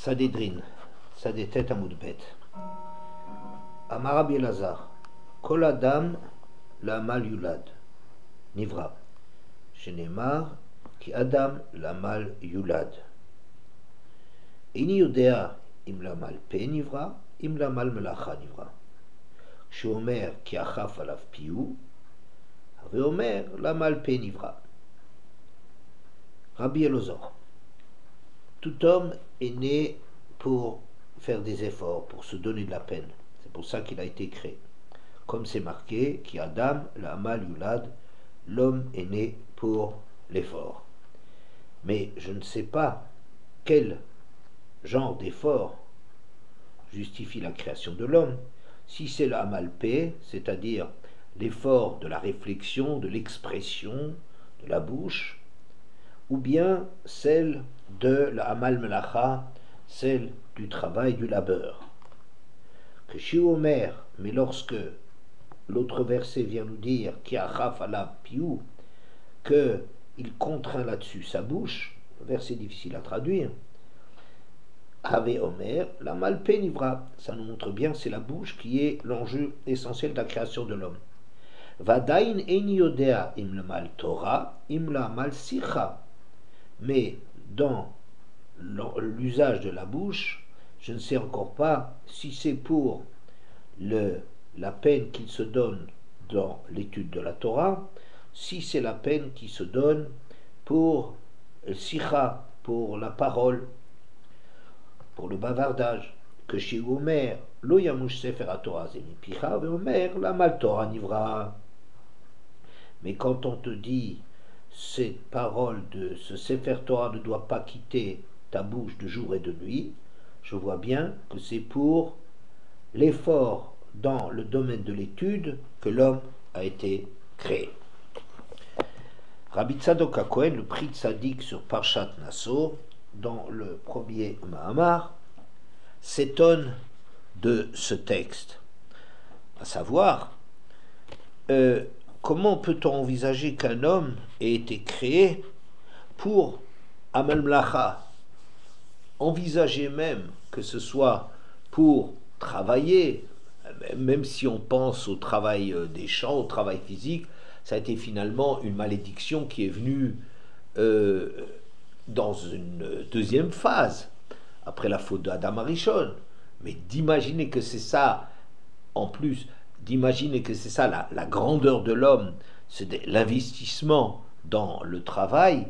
Sanhedrin, Sadetet Amoudbet. Amar Rabbi Elazar, Kol Adam Lamal Yulad, Nivra. Shenemar, Ki Adam Lamal Yulad. Ini Yodea Im Lamal Pe Nivra, Im Lamal Melacha Nivra. Sheomer Ki Achaf Alav Piou, Veomer Lamal Pe Nivra. Rabbi Elazar. Tout homme est né pour faire des efforts, pour se donner de la peine. C'est pour ça qu'il a été créé. Comme c'est marqué, qui Adam, la Amal Yulad, l'homme est né pour l'effort. Mais je ne sais pas quel genre d'effort justifie la création de l'homme. Si c'est la Amal Pé, c'est-à-dire l'effort de la réflexion, de l'expression, de la bouche, ou bien celle de la Amal Melacha, celle du travail, du labeur. Que Shiomer, mais lorsque l'autre verset vient nous dire Ki achaf alav piou, que il contraint là-dessus sa bouche, verset difficile à traduire. Ave Omer, la malpé nivra, ça nous montre bien, c'est la bouche qui est l'enjeu essentiel de la création de l'homme. Vadain en yodea im la mal Torah, im la mal sicha. Mais dans l'usage de la bouche, je ne sais encore pas si c'est pour la peine qu'il se donne dans l'étude de la Torah, si c'est la peine qu'il se donne pour le sicha, pour la parole, pour le bavardage. Que chez Omer, lo yamush sefer Torah zemipicha, ve Omer la mal Torah nivra. Mais quand on te dit cette parole de ce Sefer Torah ne doit pas quitter ta bouche de jour et de nuit, je vois bien que c'est pour l'effort dans le domaine de l'étude que l'homme a été créé. Rabbi Tzadok HaKohen, le prix tzaddik sur Parshat Nassau, dans le premier Mahamar, s'étonne de ce texte, à savoir comment peut-on envisager qu'un homme ait été créé pour Amal Melacha? Envisager même que ce soit pour travailler, même si on pense au travail des champs, au travail physique, ça a été finalement une malédiction qui est venue dans une deuxième phase, après la faute d'Adam Arishon. Mais d'imaginer que c'est ça, en plus, d'imaginer que c'est ça la grandeur de l'homme, c'est l'investissement dans le travail,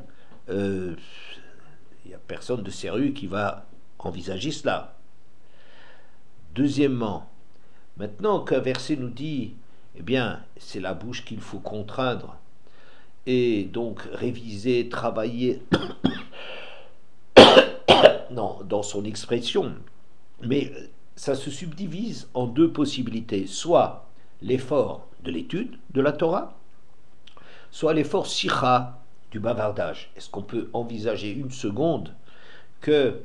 il n'y a personne de sérieux qui va envisager cela. Deuxièmement, maintenant qu'un verset nous dit, eh bien, c'est la bouche qu'il faut contraindre, et donc réviser, travailler dans son expression, mais ça se subdivise en deux possibilités, soit l'effort de l'étude de la Torah, soit l'effort sicha, du bavardage. Est-ce qu'on peut envisager une seconde que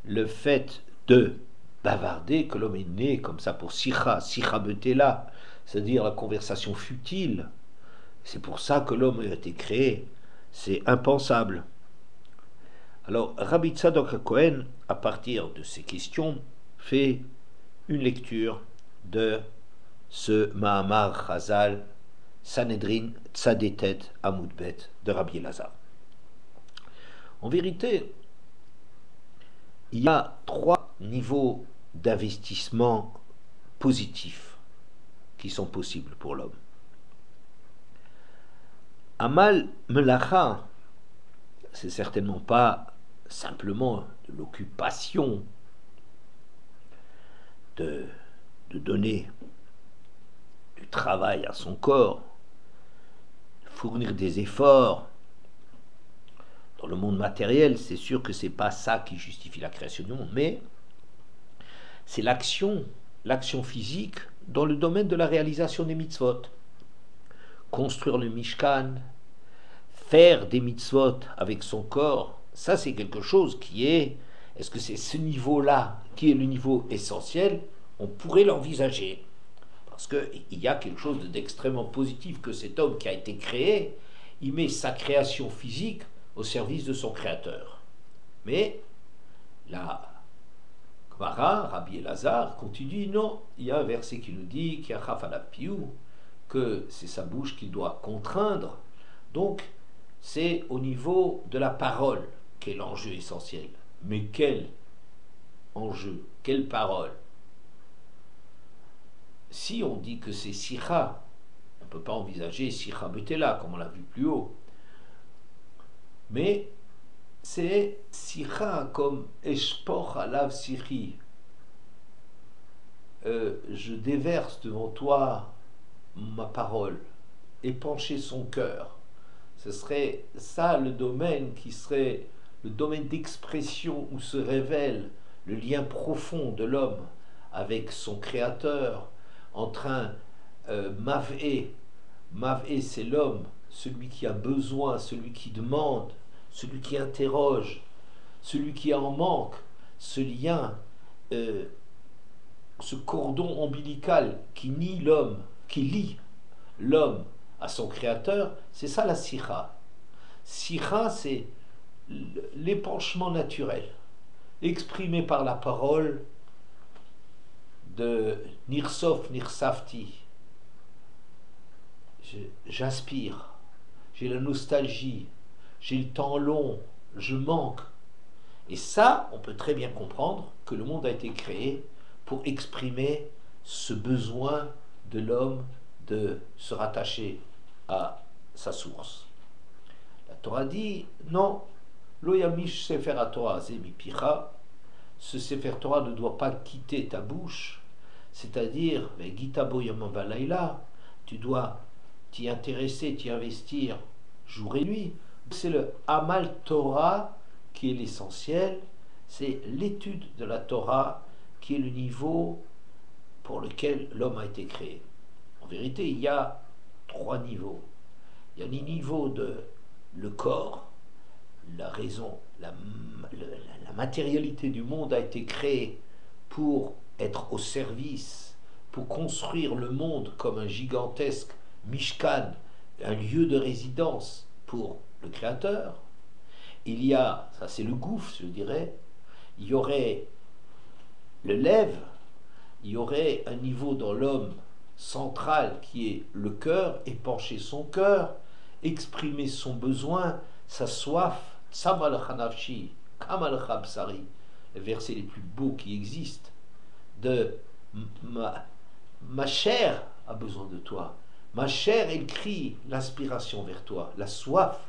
le fait de bavarder, que l'homme est né comme ça pour sicha betela, c'est-à-dire la conversation futile, c'est pour ça que l'homme a été créé, c'est impensable. Alors Rabbi Tzadok HaKohen, à partir de ces questions, fait une lecture de ce Mahamar Chazal Sanhedrin Tzadetet Amoudbet de Rabbi Elazar. En vérité, il y a trois niveaux d'investissement positifs qui sont possibles pour l'homme. Amal Melacha, c'est certainement pas simplement de l'occupation de donner du travail à son corps, fournir des efforts dans le monde matériel. C'est sûr que c'est pas ça qui justifie la création du monde, mais c'est l'action physique dans le domaine de la réalisation des mitzvot. Construire le Mishkan, faire des mitzvot avec son corps, ça c'est quelque chose qui est-ce que c'est ce niveau-là qui est le niveau essentiel? On pourrait l'envisager. Parce qu'il y a quelque chose d'extrêmement positif que cet homme qui a été créé, il met sa création physique au service de son créateur. Mais Agmara, Rabbi Elazar, continue, non, il y a un verset qui nous dit que c'est sa bouche qui doit contraindre. Donc, c'est au niveau de la parole qu'est l'enjeu essentiel. Mais quel enjeu, quelle parole? Si on dit que c'est Sikha, on ne peut pas envisager Sikha Betela, comme on l'a vu plus haut. Mais c'est Sikha comme Eshpoch alav Sikhi. Je déverse devant toi ma parole, épancher son cœur. Ce serait ça le domaine qui serait le domaine d'expression où se révèle le lien profond de l'homme avec son créateur, entre un Mav'e. Mav'e, c'est l'homme, celui qui a besoin, celui qui demande, celui qui interroge, celui qui en manque, ce lien, ce cordon ombilical qui nie l'homme, qui lie l'homme à son créateur, c'est ça la sikha. Sikha, c'est l'épanchement naturel, exprimé par la parole de Nirsof Nirsafti. J'aspire, j'ai la nostalgie, j'ai le temps long, je manque. Et ça, on peut très bien comprendre que le monde a été créé pour exprimer ce besoin de l'homme de se rattacher à sa source. La Torah dit non, lo yamish sefer Torah zemipicha, ce sefer Torah ne doit pas quitter ta bouche, c'est-à-dire gita bo yamam valayla, tu dois t'y intéresser, t'y investir jour et nuit. C'est le Amal Torah qui est l'essentiel, c'est l'étude de la Torah qui est le niveau pour lequel l'homme a été créé. En vérité, il y a 3 niveaux. Il y a le niveau de le corps, la raison, la matérialité du monde a été créée pour être au service, pour construire le monde comme un gigantesque Mishkan, un lieu de résidence pour le Créateur. Il y a, ça c'est le gouffre, je dirais, il y aurait le lève, il y aurait un niveau dans l'homme central qui est le cœur, épancher son cœur, exprimer son besoin, sa soif, tsamal chanafshi, kamal chabsari, les versets les plus beaux qui existent, de ma chair a besoin de toi, ma chair elle crie l'inspiration vers toi, la soif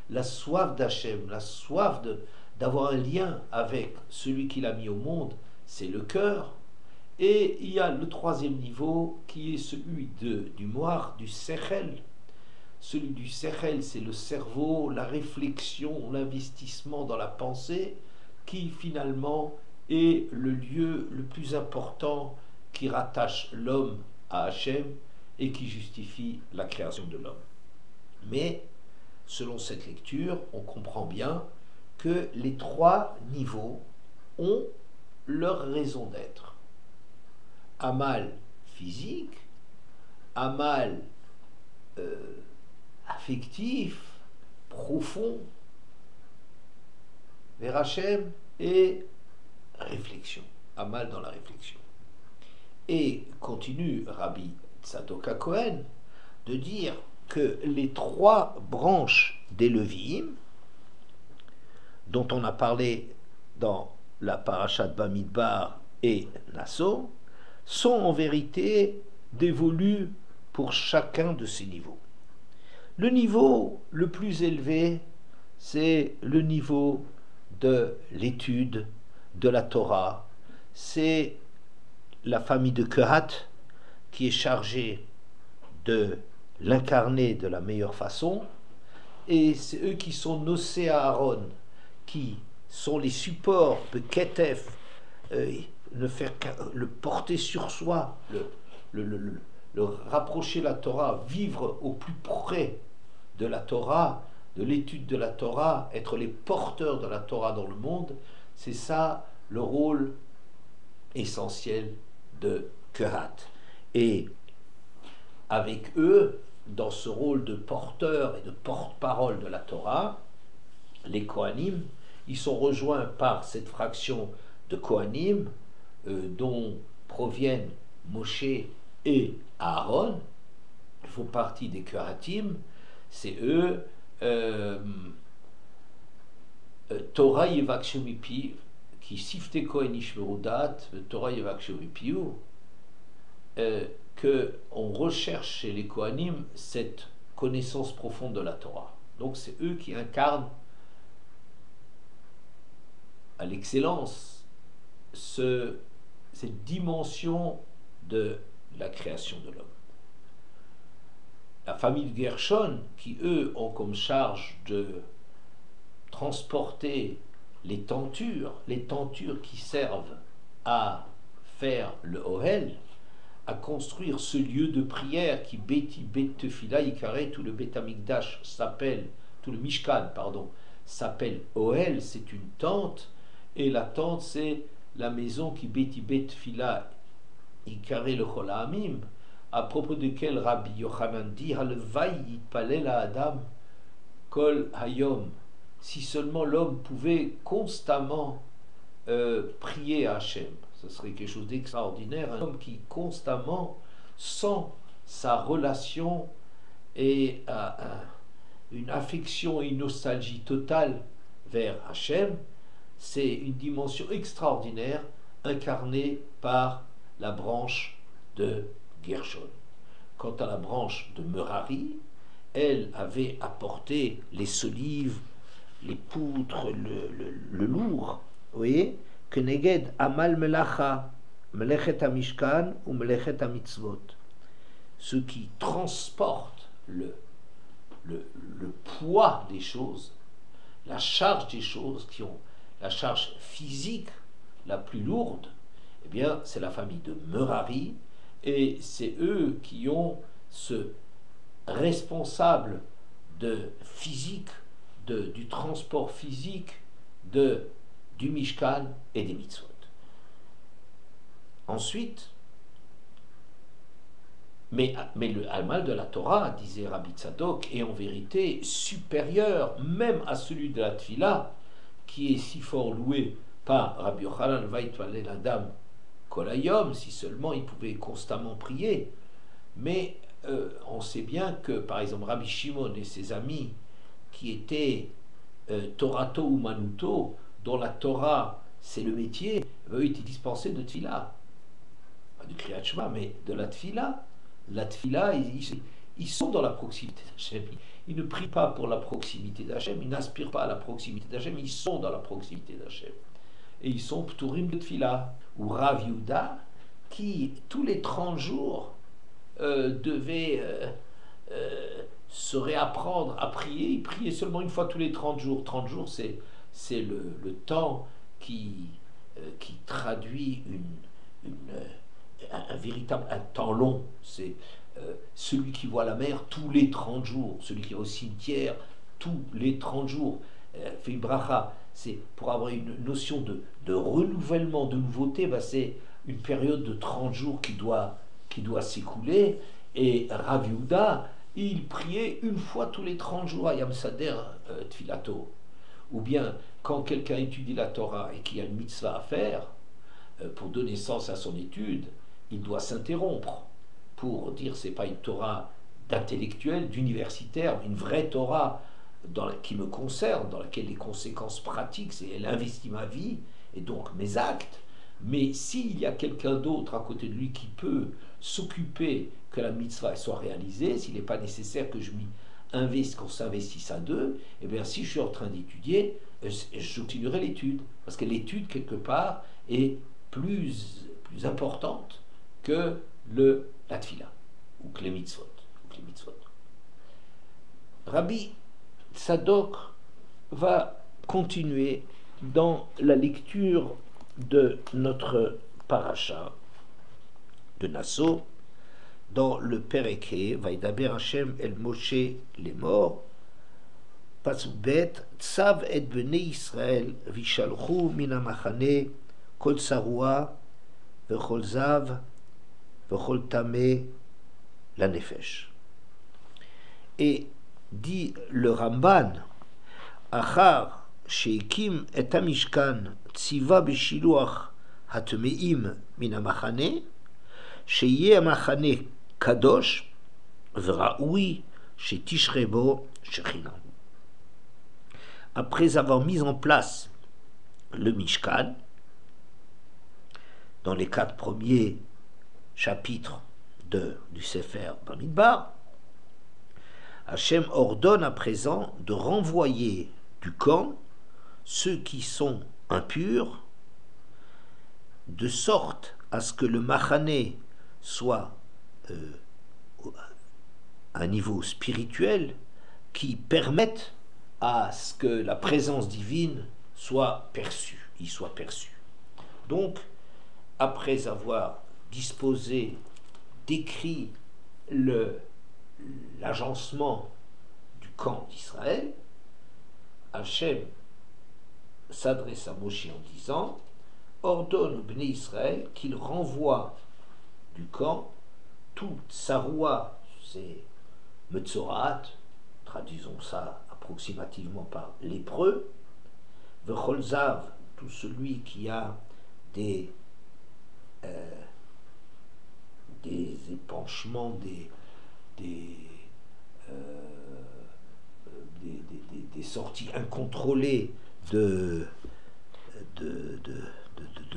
d'Hachem, la soif d'avoir un lien avec celui qui l'a mis au monde, c'est le cœur. Et il y a le 3e niveau qui est celui du moir, du sechel. Celui du sechel, c'est le cerveau, la réflexion, l'investissement dans la pensée, qui finalement est le lieu le plus important qui rattache l'homme à Hachem et qui justifie la création de l'homme. Mais selon cette lecture, on comprend bien que les 3 niveaux ont leur raison d'être. Amal physique, amal affectif, profond, vers Hachem, et réflexion, amal dans la réflexion. Et continue Rabbi Tzadok HaKohen de dire que les 3 branches des Leviim, dont on a parlé dans la parashat Bamidbar et Nasso, sont en vérité dévolus pour chacun de ces niveaux. Le niveau le plus élevé, c'est le niveau de l'étude de la Torah. C'est la famille de Kehat qui est chargée de l'incarner de la meilleure façon, et c'est eux qui sont Nosé Aaron, qui sont les supports de Ketef, le porter sur soi, le rapprocher de la Torah, vivre au plus près de la Torah, de l'étude de la Torah, être les porteurs de la Torah dans le monde, c'est ça le rôle essentiel de Kehat. Et avec eux, dans ce rôle de porteur et de porte-parole de la Torah, les Kohanim, ils sont rejoints par cette fraction de Kohanim, dont proviennent Moshe et Aaron, ils font partie des Kohatim, c'est eux, Torah Yevakshu Mipiv, qui sifte Kohen Ishmerudat, Torah Yevakshu Mipiv, qu'on recherche chez les Kohanim cette connaissance profonde de la Torah. Donc c'est eux qui incarnent à l'excellence cette dimension de la création de l'homme. La famille de Gershon, qui eux ont comme charge de transporter les tentures qui servent à faire le Ohel, à construire ce lieu de prière qui Beti Bet Tefila Yikare, tout le Bet Amikdash s'appelle, tout le Mishkan, pardon, s'appelle Ohel, c'est une tente, et la tente c'est la maison qui Beti Bet Tefila Yikare le Chol Ha'amim, à propos duquel Rabbi Yochanan dit Halvai Yitpalel Adam Kol Hayom, si seulement l'homme pouvait constamment prier à Hachem. Ce serait quelque chose d'extraordinaire, un homme qui constamment sent sa relation et une affection et une nostalgie totale vers Hachem. C'est une dimension extraordinaire incarnée par la branche de Gershon. Quant à la branche de Merari, elle avait apporté les solives, les poutres, le lourd, vous voyez, que neged amal melacha, melechet hamishkan ou melechet hamitzvot, ce qui transporte le poids des choses, la charge des choses, qui ont la charge physique la plus lourde, eh bien, c'est la famille de Merari, et c'est eux qui ont ce responsable de physique, du transport physique du Mishkan et des mitzvot. Ensuite, mais le Amal de la Torah, disait Rabbi Tzadok, est en vérité supérieur même à celui de la Tfila, qui est si fort loué par Rabbi Yochanan Vaitvalel Adam Kolayom, si seulement il pouvait constamment prier. Mais on sait bien que, par exemple, Rabbi Shimon et ses amis, qui étaient Torato ou Manuto, dont la Torah c'est le métier, eux étaient dispensés de Tfila, pas du Kriyat Shema, mais de la Tfila. La Tfila, ils sont dans la proximité d'Hachem. Ils ne prient pas pour la proximité d'Hachem, ils n'aspirent pas à la proximité d'Hachem, ils sont dans la proximité d'Hachem. Et ils sont Pturim de Tfila. Ou Rav Yehuda, qui tous les 30 jours devait se réapprendre à prier. Il priait seulement une fois tous les 30 jours. 30 jours, c'est le temps qui traduit un véritable temps long. C'est celui qui voit la mer tous les 30 jours, celui qui est au cimetière tous les 30 jours. Fait une bracha, c'est pour avoir une notion de renouvellement, de nouveauté, c'est une période de 30 jours qui doit s'écouler. Et Rav Yehuda, il priait une fois tous les 30 jours à Yam Sader Tfilato. Ou bien, quand quelqu'un étudie la Torah et qu'il y a une mitzvah à faire, pour donner sens à son étude, il doit s'interrompre pour dire c'est pas une Torah d'intellectuel, d'universitaire, mais une vraie Torah qui me concerne, dans laquelle les conséquences pratiques, c'est elle investit ma vie et donc mes actes. Mais s'il y a quelqu'un d'autre à côté de lui qui peut s'occuper que la mitzvah soit réalisée, s'il n'est pas nécessaire que qu'on s'investisse à deux, et bien si je suis en train d'étudier, je continuerai l'étude, parce que l'étude quelque part est plus importante que la tfila ou que les mitzvot. Rabbi Tzadok va continuer dans la lecture de notre paracha de Nassau, dans le Pereke, Vaidaber Hashem el Moshe les morts, Pasuk Bet, Tsav et Bnei Israël, Vishalchu min hamachane, Kol Sarua, Vechol Zav, Vechol Tameh, la Nefesh. Et dit le Ramban, Achar, Sheikim et Amishkan, Tziva Beshiluach, הטמאים מן המחנה, שיהיה המחנה קדוש וראוי שתשרה בו שכינה. Après avoir mis en place le Mishkan, dans les 4 premiers chapitres du Sefer Bamidbar, Hachem ordonne à présent de renvoyer du camp ceux qui sont impurs, de sorte à ce que le Machané soit à un niveau spirituel qui permette à ce que la présence divine soit perçue, y soit perçue. Donc, après avoir disposé, décrit l'agencement du camp d'Israël, Hachem s'adresse à Moshe en disant: ordonne au Bnei Israël qu'il renvoie du camp toute sa roua, c'est Metzorat, traduisons ça approximativement par lépreux, Vecholzav, tout celui qui a des épanchements, des sorties incontrôlées de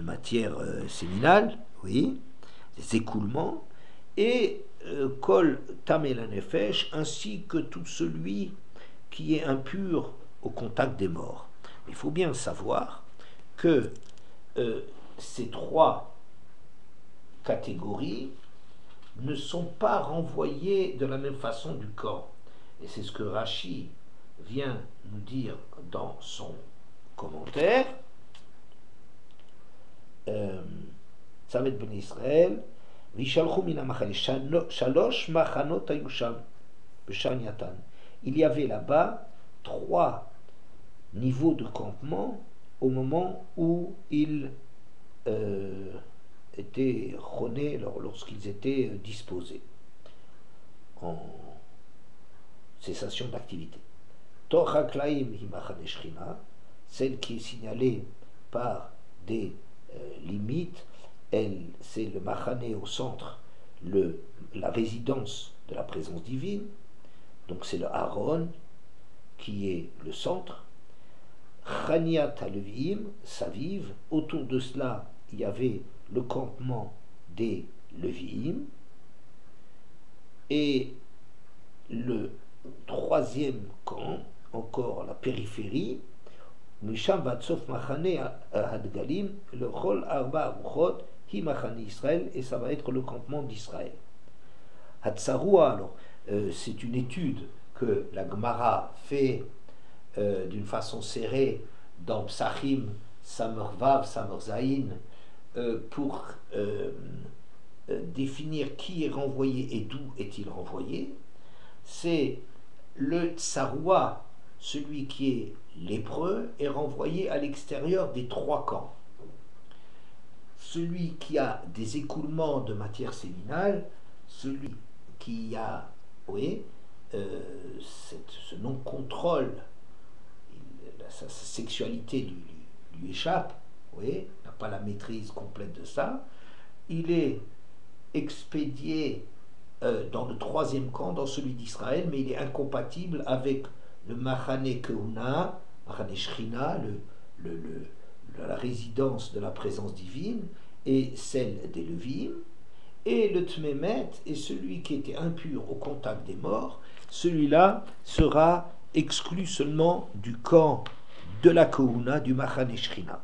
matière séminale, oui, des écoulements, et Kol Tamel Nefesh, ainsi que tout celui qui est impur au contact des morts. Il faut bien savoir que ces 3 catégories ne sont pas renvoyées de la même façon du camp. Et c'est ce que Rashi vient nous dire dans son commentaire. Tzavet ben Israël, Vishalchu min hamachane, shalosh machanot hayu sham, b'shar Yatan. Il y avait là-bas 3 niveaux de campement au moment où ils étaient chonés, lorsqu'ils étaient disposés en cessation d'activité. Tor haklaim himachane shchina, celle qui est signalée par des limites, c'est le machané au centre, la résidence de la présence divine, donc c'est le Aaron qui est le centre. Chaniat Aleviim, Saviv, autour de cela il y avait le campement des Leviim, et le 3e camp, encore la périphérie, Misham Vatsof Machane Hadgalim, le Chol Arba Aruchot, Hi Machane Israël, et ça va être le campement d'Israël. Hatzarua, alors, c'est une étude que la Gemara fait d'une façon serrée dans Psachim, Samervav, Samerzaïn, pour définir qui est renvoyé et d'où est-il renvoyé. C'est le Tsaroua, celui qui est lépreux, est renvoyé à l'extérieur des 3 camps. Celui qui a des écoulements de matière séminale, celui qui a, oui, ce non-contrôle, sa sexualité lui échappe, oui, n'a pas la maîtrise complète de ça, il est expédié dans le 3e camp, dans celui d'Israël, mais il est incompatible avec le Machane Keuna, Machane Shechina, la résidence de la présence divine, et celle des Levim, et le Tmemet est celui qui était impur au contact des morts. Celui-là sera exclu seulement du camp de la Keuna, du Machane Shechina.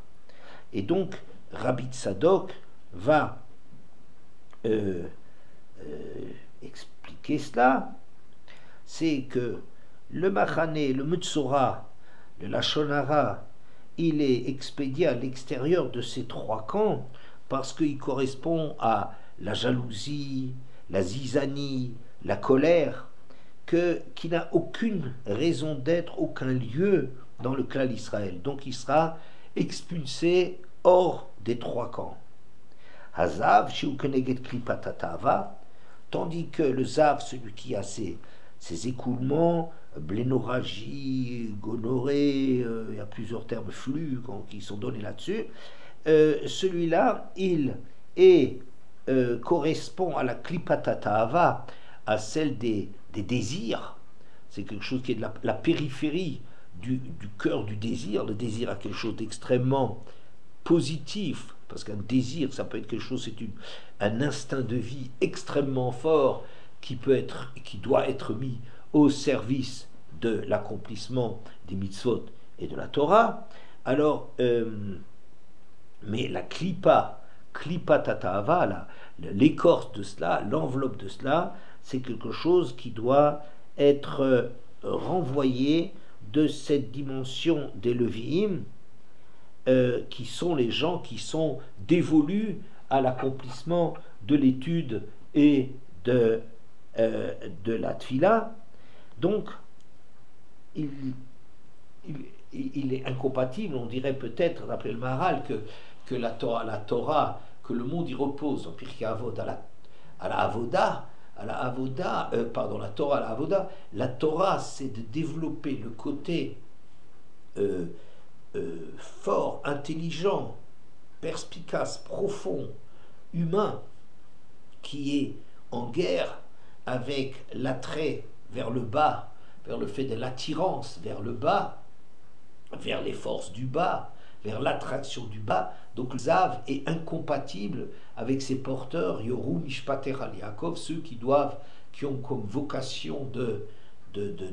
Et donc, Rabbi Tzadok va expliquer cela. C'est que le Machane, le Metzora, le Lachonara, il est expédié à l'extérieur de ces 3 camps parce qu'il correspond à la jalousie, la zizanie, la colère, qui n'a aucune raison d'être, aucun lieu dans le clan d'Israël. Donc il sera expulsé hors des 3 camps. Hazav, shiukeneget klipatatava, tandis que le zav, celui qui a ses écoulements, blénorragie, gonorrhée, il y a plusieurs termes flux qui sont donnés là-dessus, celui-là, correspond à la klipatatahava, à celle des désirs. C'est quelque chose qui est de la périphérie du cœur du désir. Le désir a quelque chose d'extrêmement positif, parce qu'un désir, ça peut être quelque chose, c'est un instinct de vie extrêmement fort qui doit être mis au service de l'accomplissement des mitzvot et de la Torah. Alors, mais la klipa tatahava, l'écorce de cela, l'enveloppe de cela, c'est quelque chose qui doit être renvoyé de cette dimension des leviim, qui sont les gens qui sont dévolus à l'accomplissement de l'étude et de la tfila. Donc, il est incompatible, on dirait peut-être, d'après le Maharal, que la Torah, que le monde y repose, en Pirkei Avot, à la Avoda, la Torah à la Avoda. La Torah, c'est de développer le côté fort, intelligent, perspicace, profond, humain, qui est en guerre avec l'attrait vers le bas, vers le fait de l'attirance vers le bas, vers les forces du bas, vers l'attraction du bas. Donc le Zav est incompatible avec ses porteurs, Yoru Mishpater al Yaakov, ceux qui ont comme vocation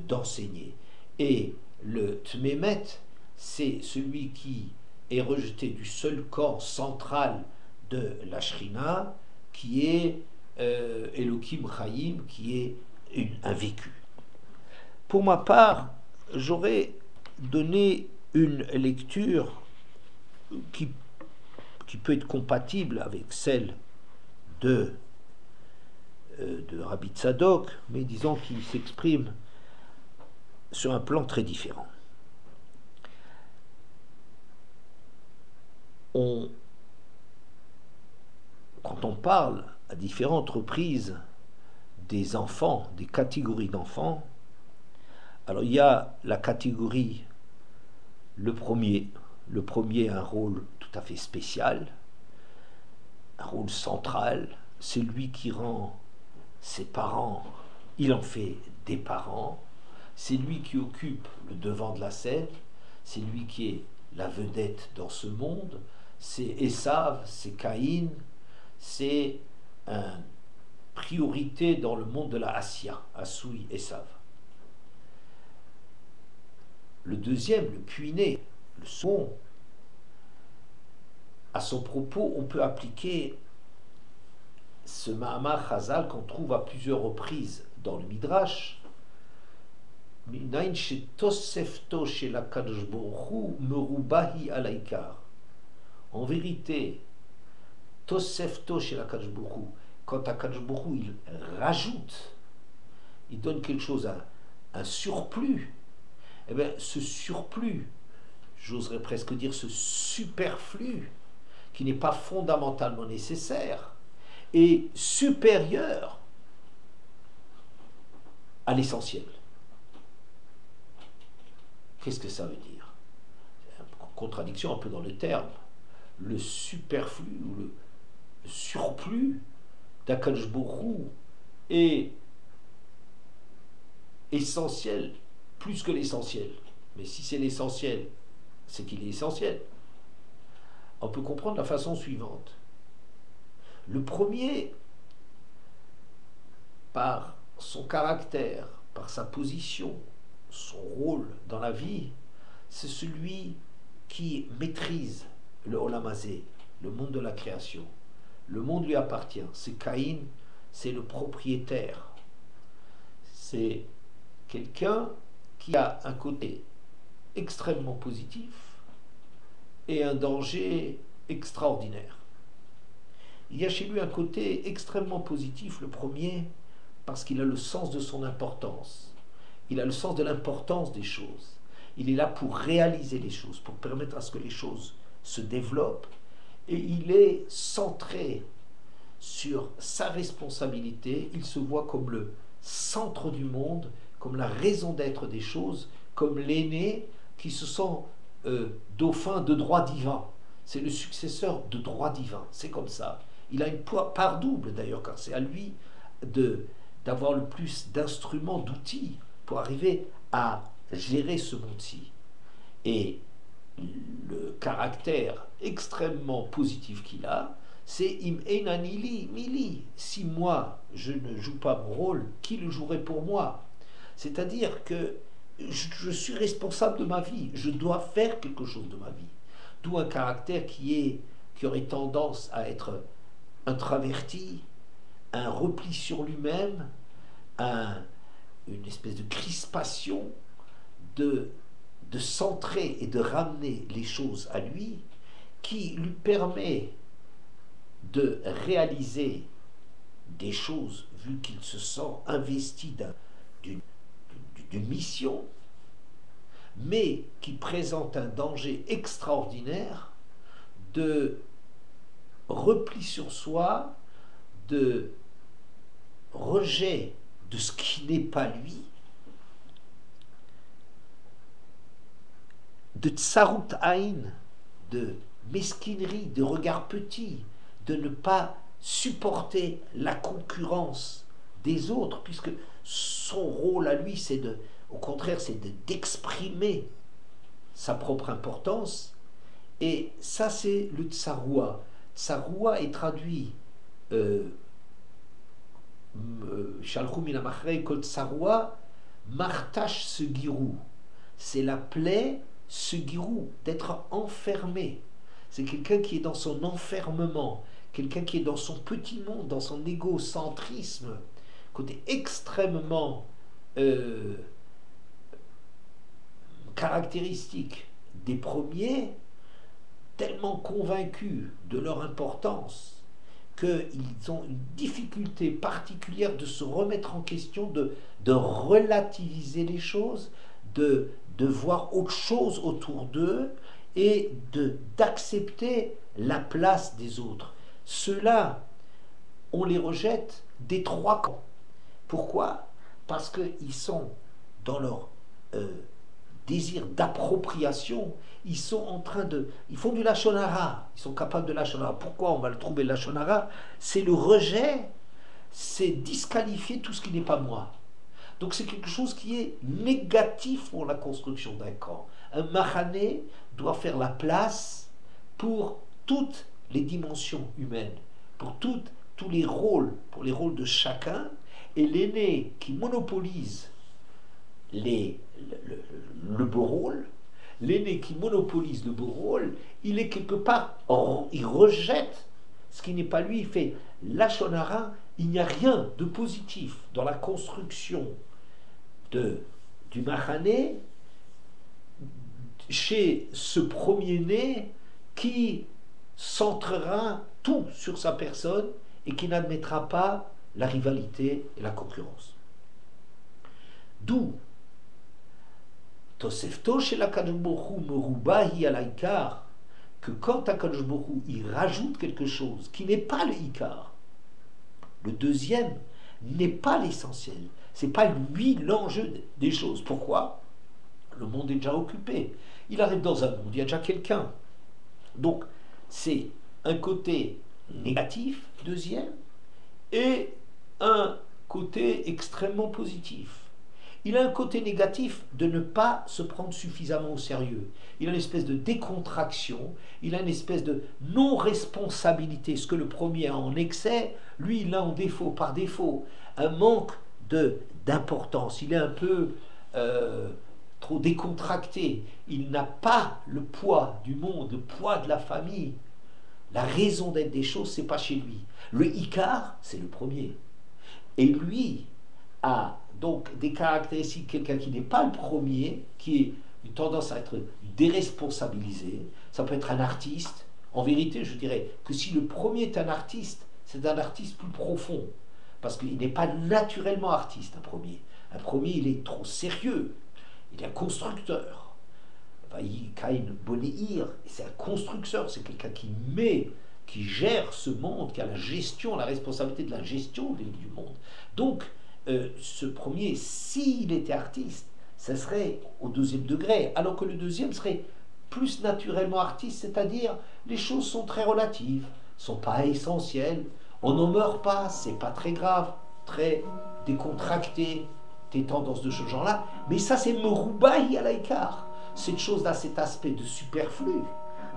d'enseigner. Et le Tmemet, c'est celui qui est rejeté du seul corps central de la Shrina, qui est Elohim Chaim, qui est un vécu. Pour ma part, j'aurais donné une lecture qui peut être compatible avec celle de Rabbi Tzadok, mais disons qu'il s'exprime sur un plan très différent. Quand on parle à différentes reprises des enfants, des catégories d'enfants, alors il y a la catégorie, le premier a un rôle tout à fait spécial, un rôle central, c'est lui qui rend ses parents, il en fait des parents, c'est lui qui occupe le devant de la scène, c'est lui qui est la vedette dans ce monde, c'est Esav, c'est Caïn, c'est une priorité dans le monde de la Assia, Assoui, Esav. Le deuxième, le puiné, le second, à son propos, on peut appliquer ce Mahamar Chazal qu'on trouve à plusieurs reprises dans le Midrash. En vérité, Tosefto chez la Kadosh Baruch Hu, quand Akadosh Baruch Hu, il rajoute, il donne quelque chose, un surplus, et bien ce surplus, j'oserais presque dire ce superflu, qui n'est pas fondamentalement nécessaire, est supérieur à l'essentiel. Qu'est-ce que ça veut dire? C'est une contradiction un peu dans le terme. Le superflu ou le surplus d'Akadosh Baruch Hu est essentiel plus que l'essentiel. Mais si c'est l'essentiel, c'est qu'il est essentiel. On peut comprendre de la façon suivante. Le premier, par son caractère, par sa position, son rôle dans la vie, c'est celui qui maîtrise le Olam Hazé, le monde de la création. Le monde lui appartient. C'est Caïn, c'est le propriétaire. C'est quelqu'un qui a un côté extrêmement positif et un danger extraordinaire. Il y a chez lui un côté extrêmement positif, le premier, parce qu'il a le sens de son importance. Il a le sens de l'importance des choses. Il est là pour réaliser les choses, pour permettre à ce que les choses se développent, et il est centré sur sa responsabilité. Il se voit comme le centre du monde, comme la raison d'être des choses, comme l'aîné qui se sent dauphin de droit divin. c'est le successeur de droit divin, c'est comme ça. Il a une part double d'ailleurs, car c'est à lui d'avoir le plus d'instruments, d'outils pour arriver à gérer ce monde-ci. Et le caractère extrêmement positif qu'il a, c'est im enanili mili. Si moi je ne joue pas mon rôle, qui le jouerait pour moi? C'est-à-dire que je suis responsable de ma vie, je dois faire quelque chose de ma vie. D'où un caractère qui aurait tendance à être introverti, un repli sur lui-même, une espèce de crispation, de centrer et de ramener les choses à lui, qui lui permet de réaliser des choses, vu qu'il se sent investi d'une mission, mais qui présente un danger extraordinaire de repli sur soi, de rejet de ce qui n'est pas lui, de tsarut aïn, de mesquinerie, de regard petit, de ne pas supporter la concurrence des autres, puisque son rôle à lui, au contraire, c'est d'exprimer sa propre importance. Et ça, c'est le tsaroua. Tsaroua est traduit Shalchou min hamachrei kol tsaroua martash segirou. C'est la plaie segirou, d'être enfermé. C'est quelqu'un qui est dans son enfermement, quelqu'un qui est dans son petit monde, dans son égocentrisme, côté extrêmement caractéristique des premiers, tellement convaincus de leur importance qu'ils ont une difficulté particulière de se remettre en question, de relativiser les choses, de voir autre chose autour d'eux et d'accepter la place des autres. Ceux-là, on les rejette des trois camps. Pourquoi? Parce qu'ils sont dans leur désir d'appropriation, ils sont en train ils font du lachon hara, ils sont capables de lachon hara. Pourquoi on va le trouver le lachon hara? C'est le rejet, c'est disqualifier tout ce qui n'est pas moi. Donc c'est quelque chose qui est négatif pour la construction d'un camp. Un mahané doit faire la place pour toutes les dimensions humaines, pour tous les rôles, pour les rôles de chacun, et l'aîné qui monopolise le beau rôle, l'aîné qui monopolise le beau rôle, il est quelque part, il rejette ce qui n'est pas lui, il fait lachon hara. Il n'y a rien de positif dans la construction du mahané chez ce premier-né qui centrera tout sur sa personne et qui n'admettra pas la rivalité et la concurrence. D'où Tosefto chez la Kadosh Baruch Hu merubahi al Ikar, que quand Akadosh Baruch Hu il rajoute quelque chose qui n'est pas le Ikar, le deuxième n'est pas l'essentiel, c'est pas lui l'enjeu des choses. Pourquoi? Le monde est déjà occupé. Il arrive dans un monde, il y a déjà quelqu'un. Donc c'est un côté négatif, deuxième, et un côté extrêmement positif. Il a un côté négatif de ne pas se prendre suffisamment au sérieux. Il a une espèce de décontraction, il a une espèce de non-responsabilité. Ce que le premier a en excès, lui il a en défaut, par défaut. Un manque d'importance. Il est un peu trop décontracté. Il n'a pas le poids du monde, le poids de la famille. La raison d'être des choses, c'est pas chez lui. Le Ikar, c'est le premier. Et lui a donc des caractéristiques, quelqu'un qui n'est pas le premier, qui est une tendance à être déresponsabilisé. Ça peut être un artiste. En vérité, je dirais que si le premier est un artiste, c'est un artiste plus profond. Parce qu'il n'est pas naturellement artiste, un premier. Un premier, il est trop sérieux. Il est un constructeur. Kain Bonéir, c'est un constructeur, c'est quelqu'un qui gère ce monde, qui a la gestion, la responsabilité de la gestion du monde. Donc, ce premier, s'il était artiste, ça serait au deuxième degré, alors que le deuxième serait plus naturellement artiste, c'est-à-dire les choses sont très relatives, sont pas essentielles, on n'en meurt pas, c'est pas très grave, très décontracté, des tendances de ce genre-là, mais ça c'est Meroubahi à l'écart, cette chose-là, cet aspect de superflu.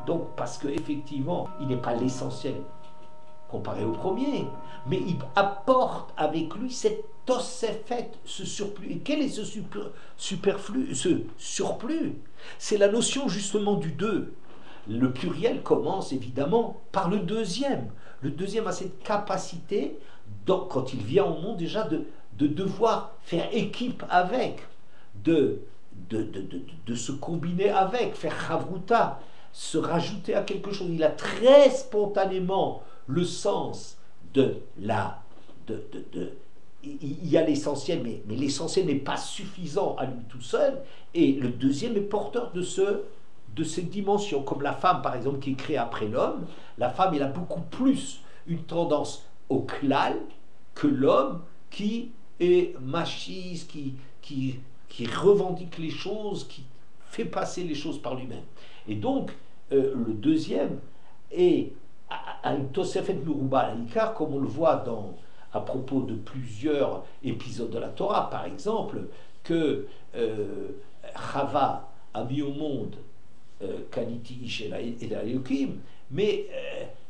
Donc, parce qu'effectivement, il n'est pas l'essentiel comparé au premier, mais il apporte avec lui cette tosefet, ce surplus. Et quel est ce superflu, ce surplus? C'est la notion justement du deux. Le pluriel commence évidemment par le deuxième. Le deuxième a cette capacité, donc, quand il vient au monde déjà, de devoir faire équipe avec, de, de se combiner avec, faire chavruta, se rajouter à quelque chose. Il a très spontanément le sens de la... il y a l'essentiel, mais l'essentiel n'est pas suffisant à lui tout seul, et le deuxième est porteur de cette dimension, comme la femme par exemple qui est créée après l'homme. La femme elle a beaucoup plus une tendance au klal que l'homme qui est machiste, qui revendique les choses, qui fait passer les choses par lui-même. Et donc le deuxième est à une Tosefet Merouba à l'Ikar, comme on le voit à propos de plusieurs épisodes de la Torah, par exemple, que Chava a mis au monde Kaniti Ish et Elohim, mais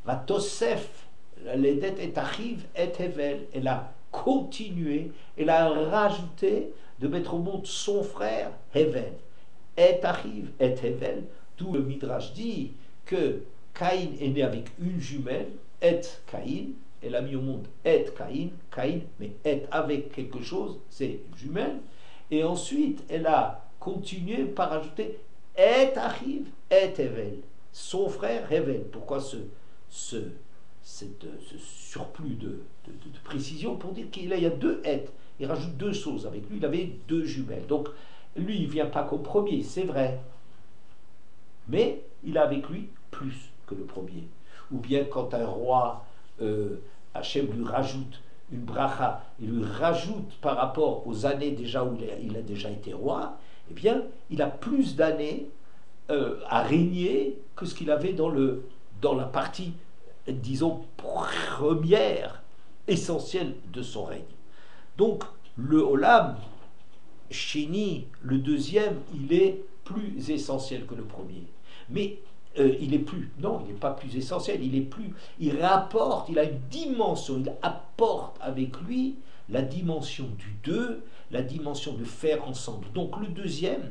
va Tosef, l'Edet et Achiv et Hevel, elle a continué, elle a rajouté de mettre au monde son frère Hevel, et Achiv et Hevel, d'où le Midrash dit que Caïn est né avec une jumelle, Et Caïn, elle a mis au monde Et Caïn, Caïn, mais Et avec quelque chose, c'est une jumelle, et ensuite elle a continué par ajouter Et Achiv, Et Hevel, son frère Hevel. Pourquoi ce surplus de précision? Pour dire qu'il y a deux Et, il rajoute deux choses avec lui, il avait deux jumelles. Donc lui, il ne vient pas comme premier, c'est vrai, mais il a avec lui plus que le premier. Ou bien quand un roi, Hachem lui rajoute une bracha, il lui rajoute par rapport aux années déjà où il a déjà été roi, eh bien, il a plus d'années à régner que ce qu'il avait dans la partie, disons, première, essentielle de son règne. Donc, le Olam, Sheni, le deuxième, il est plus essentiel que le premier. Mais il est plus, non, il n'est pas plus essentiel, il rapporte, il a une dimension, il apporte avec lui la dimension du deux, la dimension de faire ensemble. Donc le deuxième,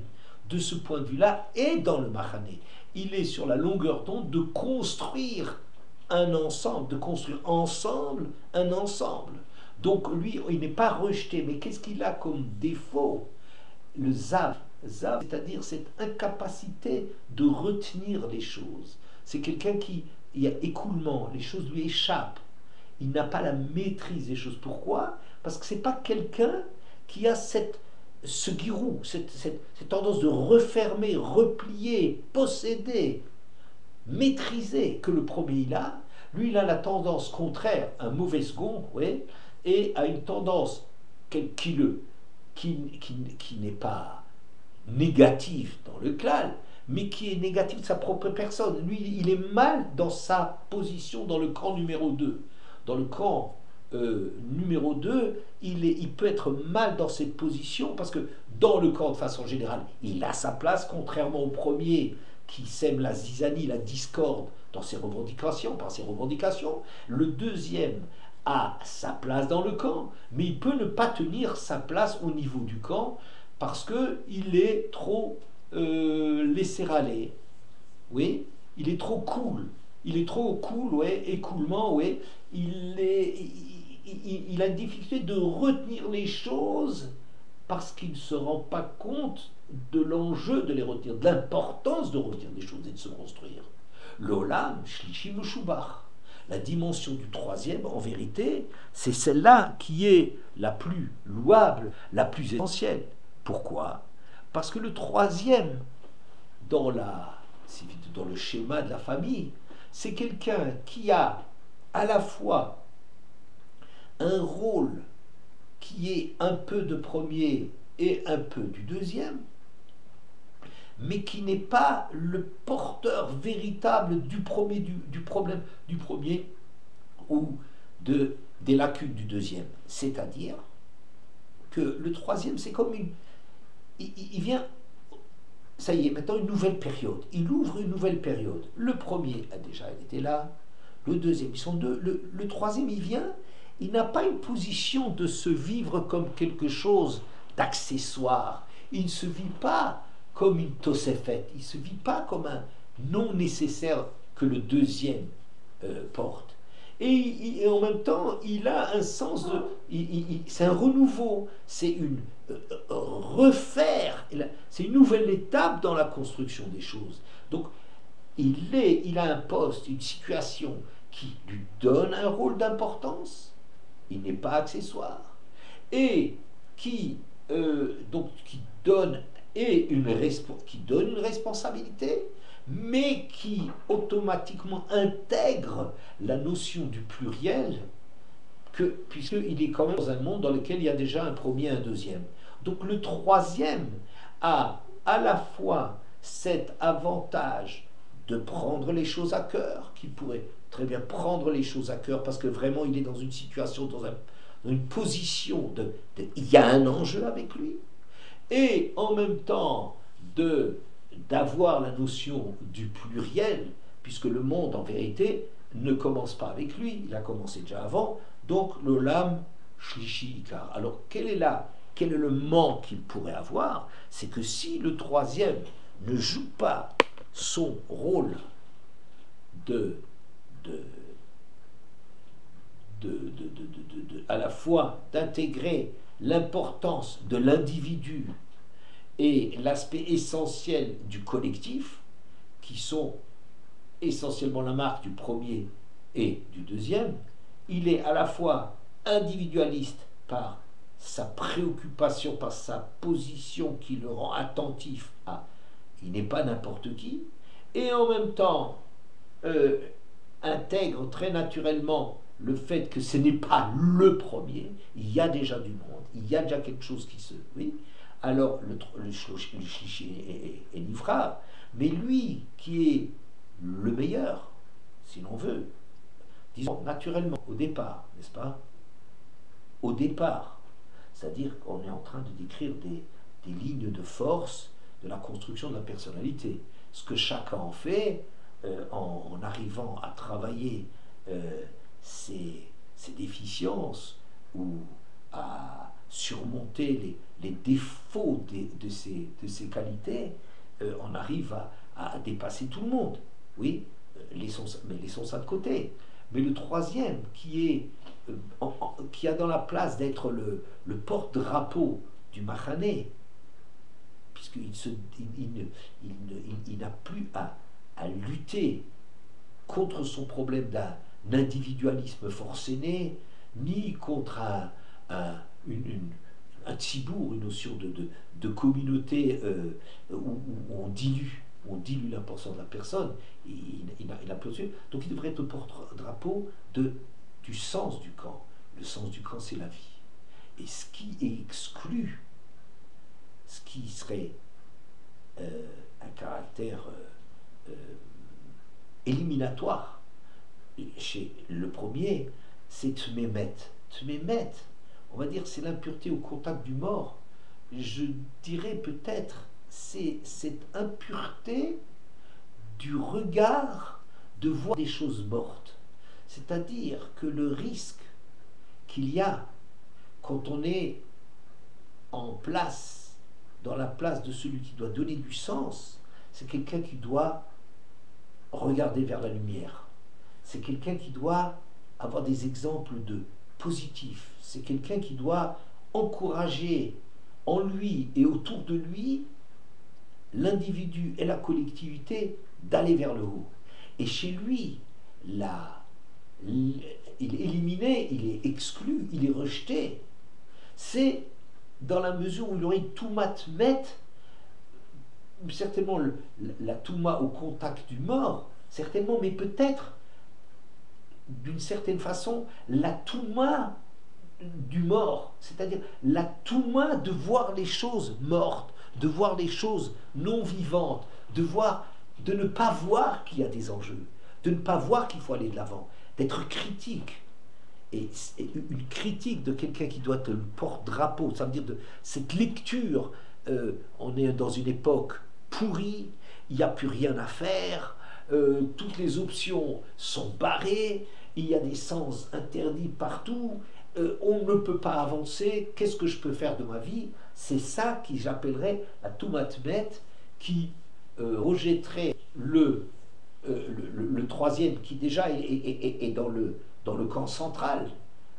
de ce point de vue-là, est dans le Machané. Il est sur la longueur d'onde de construire un ensemble, de construire ensemble un ensemble. Donc lui, il n'est pas rejeté, mais qu'est-ce qu'il a comme défaut? Le zav, c'est-à-dire cette incapacité de retenir les choses. C'est quelqu'un il y a écoulement, les choses lui échappent. Il n'a pas la maîtrise des choses. Pourquoi? Parce que c'est pas quelqu'un qui a ce guirou, cette tendance de refermer, replier, posséder, maîtriser que le premier il a. Lui, il a la tendance contraire, un mauvais second, ouais, et a une tendance qui n'est pas négative dans le clan, mais qui est négative de sa propre personne. Lui, il est mal dans sa position dans le camp numéro 2. Dans le camp numéro 2, il peut être mal dans cette position, parce que dans le camp, de façon générale, il a sa place, contrairement au premier, qui sème la zizanie, la discorde dans ses revendications, par ses revendications. Le deuxième a sa place dans le camp, mais il peut ne pas tenir sa place au niveau du camp parce qu'il est trop laisser aller. Oui, il est trop cool. Il est trop cool, ouais, écoulement, ouais. Il a une difficulté de retenir les choses parce qu'il ne se rend pas compte de l'enjeu de les retenir, de l'importance de retenir des choses et de se construire. L'olam, shlishi mushubach. La dimension du troisième, en vérité, c'est celle-là qui est la plus louable, la plus essentielle. Pourquoi? Parce que le troisième, dans le schéma de la famille, c'est quelqu'un qui a à la fois un rôle qui est un peu de premier et un peu du deuxième, mais qui n'est pas le porteur véritable du problème du premier ou des lacunes du deuxième. C'est-à-dire que le troisième, c'est comme il vient, ça y est, maintenant une nouvelle période. Il ouvre une nouvelle période. Le premier a déjà été là, le deuxième, ils sont deux, le troisième, il vient, il n'a pas une position de se vivre comme quelque chose d'accessoire. Il ne se vit pas comme une tosefet, il ne se vit pas comme un non nécessaire que le deuxième porte. Et en même temps, il a un sens de... c'est un renouveau, c'est une... refaire, c'est une nouvelle étape dans la construction des choses. Donc, il a un poste, une situation qui lui donne un rôle d'importance, il n'est pas accessoire, et qui donne qui donne une responsabilité, mais qui automatiquement intègre la notion du pluriel, puisqu'il est quand même dans un monde dans lequel il y a déjà un premier et un deuxième. Donc le troisième a à la fois cet avantage de prendre les choses à cœur, qui pourrait très bien prendre les choses à cœur, parce que vraiment il est dans une situation, dans une position il y a un enjeu avec lui, et en même temps d'avoir la notion du pluriel, puisque le monde en vérité ne commence pas avec lui, il a commencé déjà avant, donc l'olam shlishi ikar. Alors quel est le manque qu'il pourrait avoir? C'est que si le troisième ne joue pas son rôle à la fois d'intégrer l'importance de l'individu et l'aspect essentiel du collectif, qui sont essentiellement la marque du premier et du deuxième, il est à la fois individualiste par sa préoccupation, par sa position qui le rend attentif à il n'est pas n'importe qui, et en même temps intègre très naturellement le fait que ce n'est pas le premier, il y a déjà du monde, il y a déjà quelque chose qui se... Oui, alors le chichi est nifrar, mais lui qui est le meilleur, si l'on veut, disons naturellement, au départ, n'est-ce pas? Au départ, c'est-à-dire qu'on est en train de décrire des lignes de force de la construction de la personnalité. Ce que chacun en fait en arrivant à travailler ses déficiences ou à surmonter les défauts de ses qualités, on arrive à dépasser tout le monde. Oui, laissons ça de côté. Mais le troisième, qui a dans la place d'être le porte-drapeau du Mahané, puisqu'il n'a plus à lutter contre son problème d'un individualisme forcené, ni contre un tzibour, une notion de communauté où on dilue l'importance de la personne. Il n'a plus. Donc il devrait être le porte-drapeau du sens du camp. Le sens du camp, c'est la vie. Et ce qui est exclu, ce qui serait un caractère éliminatoire chez le premier, c'est Tmemet. Tmemet, on va dire, c'est l'impureté au contact du mort. Je dirais peut-être, c'est cette impureté du regard de voir des choses mortes. C'est-à-dire que le risque qu'il y a quand on est en place, dans la place de celui qui doit donner du sens, c'est quelqu'un qui doit regarder vers la lumière. C'est quelqu'un qui doit avoir des exemples de positifs. C'est quelqu'un qui doit encourager en lui et autour de lui l'individu et la collectivité d'aller vers le haut. Et chez lui, il est éliminé, il est exclu, il est rejeté. C'est dans la mesure où il y aurait tout matmet, certainement la touma au contact du mort, certainement, mais peut-être d'une certaine façon la touma du mort, c'est-à-dire la touma de voir les choses mortes, de voir les choses non vivantes, de ne pas voir qu'il y a des enjeux, de ne pas voir qu'il faut aller de l'avant, d'être critique. Et une critique de quelqu'un qui doit être le porte-drapeau, ça veut dire de cette lecture, on est dans une époque pourrie, il n'y a plus rien à faire, toutes les options sont barrées, il y a des sens interdits partout, on ne peut pas avancer, qu'est-ce que je peux faire de ma vie? C'est ça qui j'appellerais la Toumatmet, qui rejetterait le troisième, qui déjà est dans le camp central.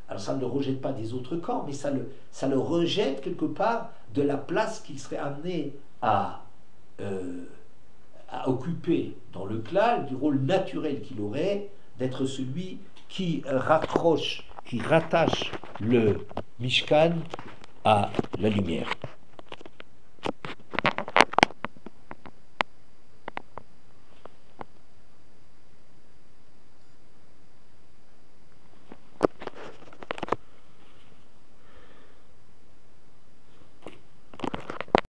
Alors ça ne le rejette pas des autres camps, mais ça le rejette quelque part de la place qu'il serait amené à occuper dans le klal, du rôle naturel qu'il aurait d'être celui qui rattache le Mishkan à la lumière.